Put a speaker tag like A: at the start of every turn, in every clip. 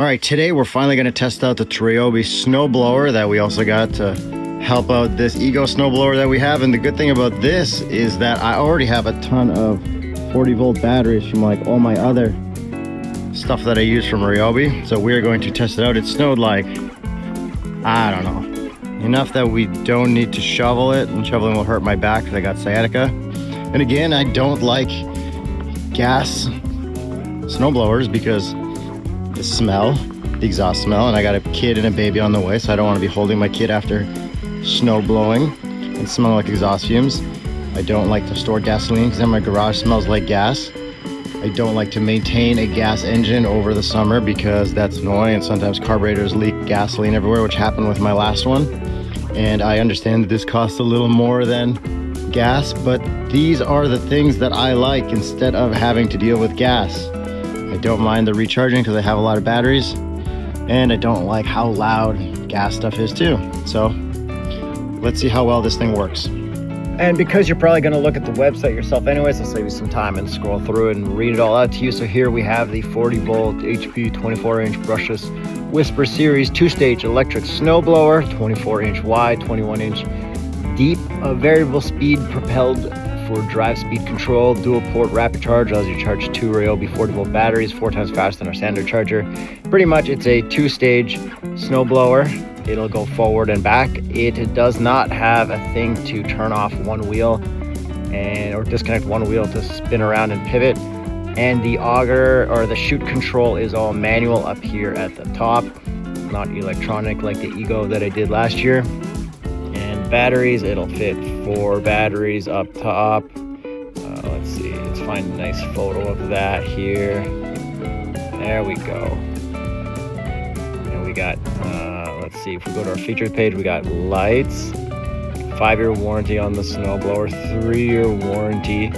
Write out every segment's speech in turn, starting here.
A: All right, today we're finally going to test out the Ryobi snow blower that we also got to help out this Ego snow blower that we have. And the good thing about this is that I already have a ton of 40-volt batteries from like all my other stuff that I use from Ryobi. So we're going to test it out. It snowed like, I don't know, enough that we don't need to shovel it, and shoveling will hurt my back because I got sciatica. And again, I don't like gas snow blowers because the smell, the exhaust smell, and I got a kid and a baby on the way, so I don't want to be holding my kid after snow blowing and smelling like exhaust fumes. I don't like to store gasoline because then my garage smells like gas. I don't like to maintain a gas engine over the summer because that's annoying, and sometimes carburetors leak gasoline everywhere, which happened with my last one. And I understand that this costs a little more than gas, but these are the things that I like instead of having to deal with gas. I don't mind the recharging because I have a lot of batteries, and I don't like how loud gas stuff is too. So let's see how well this thing works. And because you're probably going to look at the website yourself anyways, I'll save you some time and scroll through it and read it all out to you. So here we have the 40-volt HP 24-inch brushless Whisper Series 2-stage electric snow blower, 24-inch wide, 21-inch deep, variable speed propelled for drive speed control, dual port rapid charge, allows you to charge 2 Ryobi 40-volt batteries 4 times faster than our standard charger. Pretty much it's a 2-stage snow blower. It'll go forward and back. It does not have a thing to turn off one wheel or disconnect one wheel to spin around and pivot. And the auger or the chute control is all manual up here at the top, not electronic like the Ego that I did last year. And batteries, it'll fit 4 batteries up top. Let's see, let's find a nice photo of that here. There we go. And we got, let's see, if we go to our featured page, we got lights, 5-year warranty on the snowblower, 3-year warranty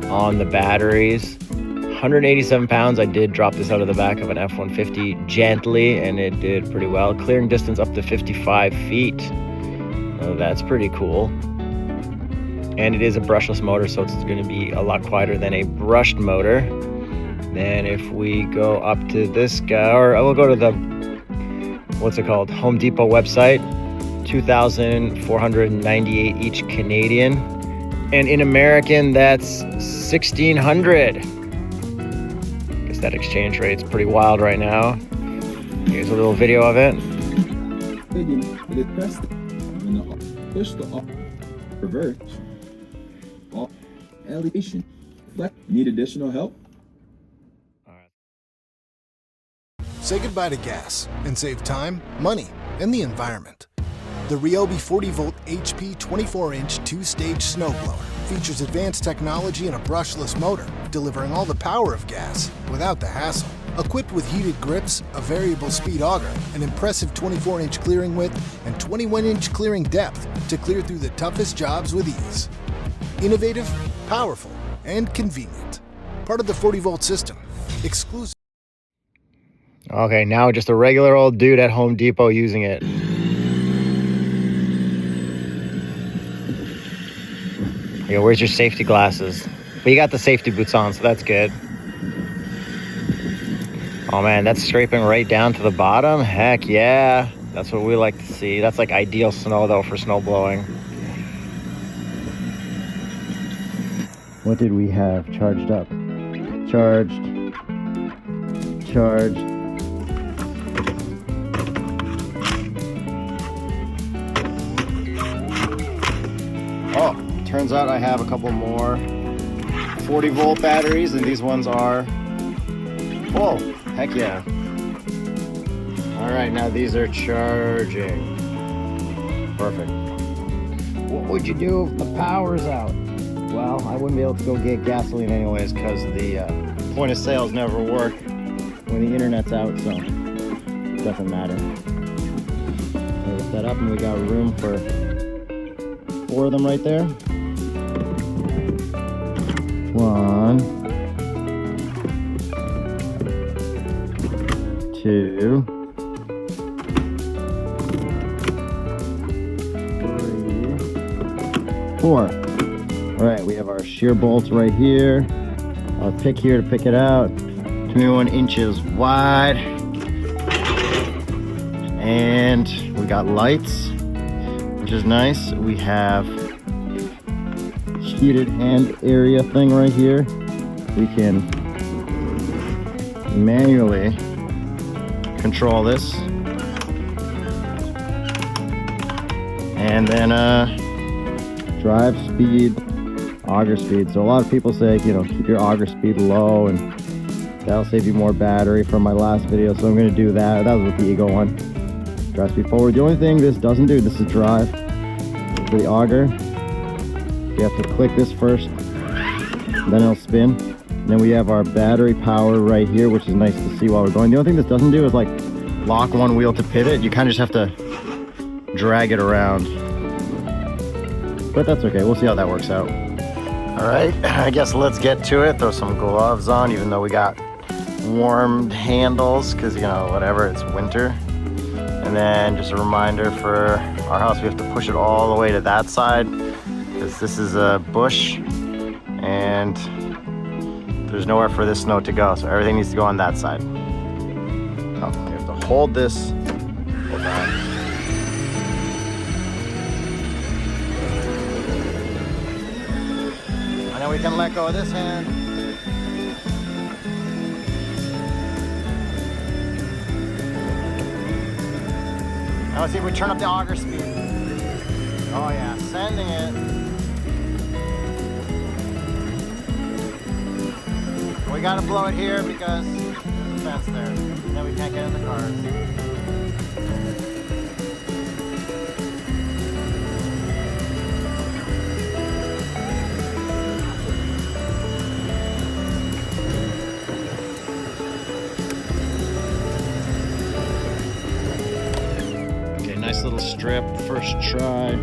A: on the batteries, 187 pounds. I did drop this out of the back of an F-150 gently, and it did pretty well. Clearing distance up to 55 feet. That's pretty cool. And it is a brushless motor, so it's going to be a lot quieter than a brushed motor. Then if we go up to this guy, or we'll go to the, what's it called, Home Depot website, $2,498 each Canadian, and in American that's $1,600. Guess that exchange rate's pretty wild right now. Here's a little video of it.
B: Push the up, reverse, off, elevation. Need additional help?
C: Say goodbye to gas and save time, money, and the environment. The Ryobi 40-volt HP 24-inch 2-stage snowblower features advanced technology and a brushless motor, delivering all the power of gas without the hassle. Equipped with heated grips, a variable speed auger, an impressive 24-inch clearing width, and 21-inch clearing depth to clear through the toughest jobs with ease. Innovative, powerful, and convenient. Part of the 40-volt system. Exclusive.
A: Okay, now just a regular old dude at Home Depot using it. Yo, where's your safety glasses? But you got the safety boots on, so that's good. Oh man, that's scraping right down to the bottom. Heck yeah, that's what we like to see. That's like ideal snow though for snow blowing. What did we have charged up? Charged. Oh, turns out I have a couple more 40-volt batteries, and these ones are full. Heck yeah. All right, now these are charging. Perfect. What would you do if the power's out? Well, I wouldn't be able to go get gasoline anyways because the point of sales never work when the internet's out, so it doesn't matter. So lift that up and we got room for 4 of them right there. 1, 2, 3, 4. All right, we have our shear bolts right here. Our pick here to pick it out. 21 inches wide. And we got lights, which is nice. We have heated hand area thing right here. We can manually control this. And then drive speed, auger speed. So a lot of people say, you know, keep your auger speed low and that'll save you more battery from my last video. So I'm gonna do that. That was with the Ego one. Drive speed forward. The only thing this doesn't do, this is drive. For the auger, you have to click this first, then it'll spin. And then we have our battery power right here, which is nice to see while we're going. The only thing this doesn't do is like lock one wheel to pivot. You kind of just have to drag it around. But that's okay, we'll see how that works out. All right, I guess let's get to it. Throw some gloves on, even though we got warmed handles, because, you know, whatever, it's winter. And then just a reminder for our house, we have to push it all the way to that side, because this is a bush and there's nowhere for this snow to go, so everything needs to go on that side. Oh, we have to hold this. Hold on. And then we can let go of this hand. Now let's see if we turn up the auger speed. Oh yeah, sending it. We gotta blow it here because there's a fence there. And then we can't get in the cars. Nice little strip, first try,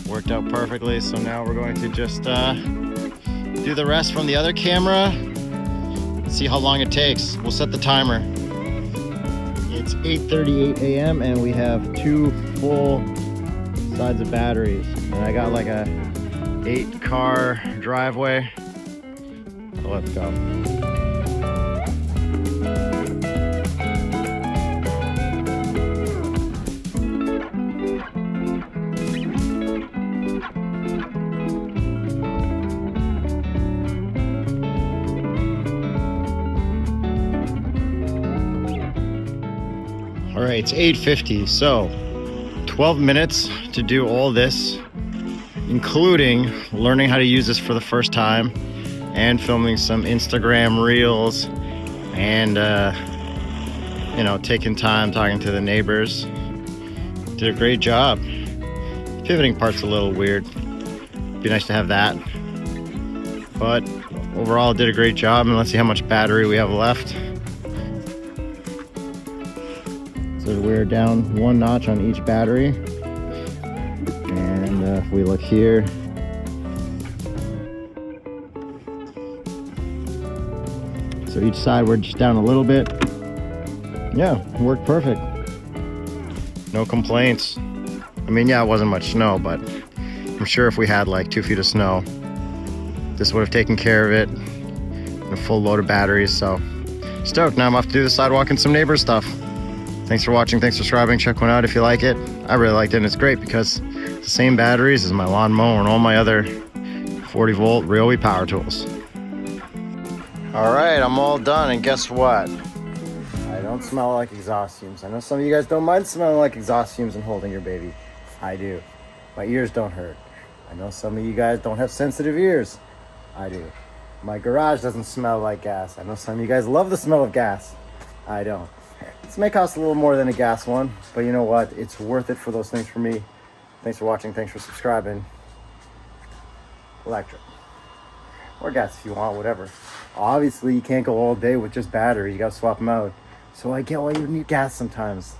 A: worked out perfectly. So now we're going to just do the rest from the other camera, see how long it takes. We'll set the timer. It's 8:38 a.m. and we have 2 full sides of batteries. And I got like a 8-car driveway. So let's go. All right, it's 8:50, so 12 minutes to do all this, including learning how to use this for the first time and filming some Instagram reels and, you know, taking time talking to the neighbors. Did a great job. The pivoting part's a little weird. Be nice to have that. But overall, did a great job, and let's see how much battery we have left. So we're down 1 notch on each battery. And if we look here, so each side we're just down a little bit. Yeah, worked perfect. No complaints. I mean, yeah, it wasn't much snow, but I'm sure if we had like 2 feet of snow, this would have taken care of it. And a full load of batteries, so stoked. Now I'm off to do the sidewalk and some neighbor stuff. Thanks for watching, thanks for subscribing, check one out if you like it. I really liked it, and it's great because it's the same batteries as my lawnmower and all my other 40-volt Ryobi power tools. All right, I'm all done, and guess what? I don't smell like exhaust fumes. I know some of you guys don't mind smelling like exhaust fumes and holding your baby. I do. My ears don't hurt. I know some of you guys don't have sensitive ears. I do. My garage doesn't smell like gas. I know some of you guys love the smell of gas. I don't. This may cost a little more than a gas one, but you know what? It's worth it for those things for me. Thanks for watching. Thanks for subscribing. Electric. Or gas if you want, whatever. Obviously, you can't go all day with just batteries. You gotta swap them out. So I get why you need gas sometimes.